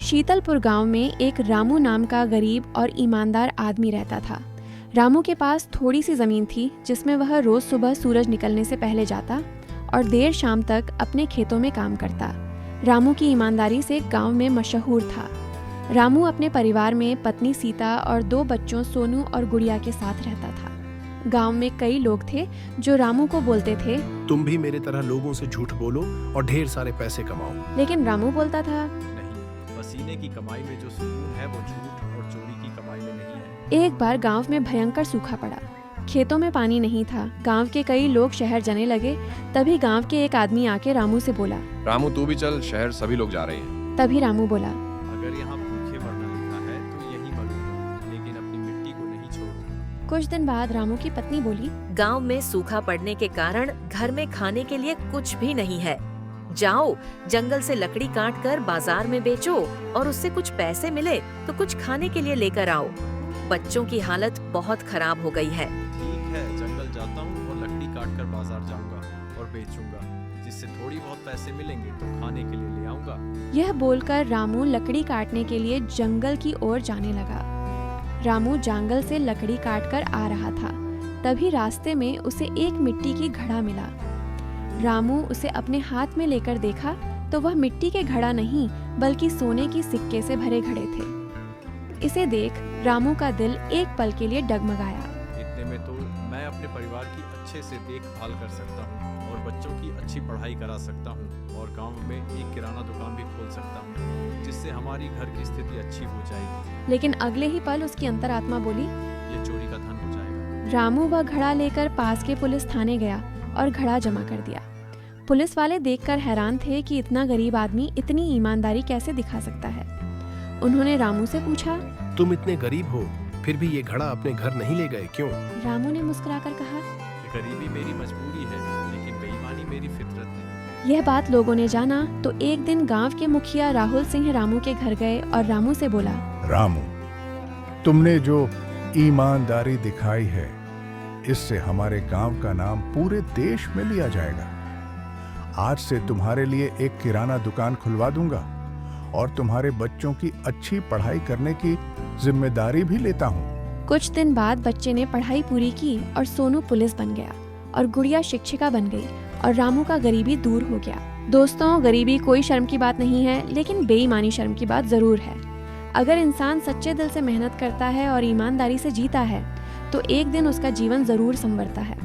शीतलपुर गांव में एक रामू नाम का गरीब और ईमानदार आदमी रहता था। रामू के पास थोड़ी सी जमीन थी जिसमें वह रोज सुबह सूरज निकलने से पहले जाता और देर शाम तक अपने खेतों में काम करता। रामू की ईमानदारी से गांव में मशहूर था। रामू अपने परिवार में पत्नी सीता और 2 बच्चों सोनू और गुड़िया के साथ रहता था। गांव में कई लोग थे जो रामू को बोलते थे, तुम भी मेरे तरह लोगों से झूठ बोलो और ढेर सारे पैसे कमाओ। लेकिन रामू बोलता था, नहीं, पसीने की कमाई में जो सुकून है वो झूठ और चोरी की कमाई में नहीं है। एक बार गांव में भयंकर सूखा पड़ा। खेतों में पानी नहीं था। गांव के कई लोग शहर जाने लगे। तभी गांव के एक आदमी आके रामू से बोला, रामू तू भी चल, शहर सभी लोग जा रहे हैं। तभी रामू बोला, अगर यहाँ भूखे मरना लिखा है तो यही मरूंगा, लेकिन अपनी मिट्टी को नहीं छोड़ूंगा। कुछ दिन बाद रामू की पत्नी बोली, गांव में सूखा पड़ने के कारण घर में खाने के लिए कुछ भी नहीं है। जाओ जंगल से लकड़ी काट कर बाजार में बेचो और उससे कुछ पैसे मिले तो कुछ खाने के लिए लेकर आओ। बच्चों की हालत बहुत खराब हो गई है। ठीक है, जंगल जाता हूँ और लकड़ी काट कर बाजार जाऊंगा और बेचूंगा, जिससे थोड़ी बहुत पैसे मिलेंगे तो खाने के लिए ले आऊंगा। यह बोलकर रामू लकड़ी काटने के लिए जंगल की ओर जाने लगा। रामू जंगल से लकड़ी काटकर आ रहा था। तभी रास्ते में उसे एक मिट्टी की घड़ा मिला। रामू उसे अपने हाथ में लेकर देखा तो वह मिट्टी के घड़ा नहीं बल्कि सोने की सिक्के से भरे घड़े थे। इसे देख रामू का दिल एक पल के लिए डगमगाया। इतने में तो मैं अपने परिवार की अच्छे से देखभाल कर सकता हूँ और बच्चों की अच्छी पढ़ाई करा सकता हूँ और गांव में एक किराना दुकान भी खोल सकता हूँ, जिससे हमारी घर की स्थिति अच्छी हो जाएगी। लेकिन अगले ही पल उसकी अंतरात्मा बोली, ये चोरी का धन हो जाएगा। रामू वह घड़ा लेकर पास के पुलिस थाने गया और घड़ा जमा कर दिया। पुलिस वाले देखकर हैरान थे कि इतना गरीब आदमी इतनी ईमानदारी कैसे दिखा सकता है। उन्होंने रामू से पूछा, तुम इतने गरीब हो फिर भी ये घड़ा अपने घर नहीं ले गए क्यों? रामू ने मुस्कुराकर कहा, गरीबी मेरी मजबूरी है, लेकिन बेईमानी मेरी फितरत है। यह बात लोगों ने जाना तो एक दिन गांव के मुखिया राहुल सिंह रामू के घर गए और रामू से बोला, रामू, तुमने जो ईमानदारी दिखाई है इससे हमारे गांव का नाम पूरे देश में लिया जाएगा। आज से तुम्हारे लिए एक किराना दुकान खुलवा दूंगा और तुम्हारे बच्चों की अच्छी पढ़ाई करने की जिम्मेदारी भी लेता हूँ। कुछ दिन बाद बच्चे ने पढ़ाई पूरी की और सोनू पुलिस बन गया और गुड़िया शिक्षिका बन गई और रामू का गरीबी दूर हो गया। दोस्तों, गरीबी कोई शर्म की बात नहीं है, लेकिन बेईमानी शर्म की बात जरूर है। अगर इंसान सच्चे दिल से मेहनत करता है और ईमानदारी से जीता है तो एक दिन उसका जीवन जरूर संवरता है।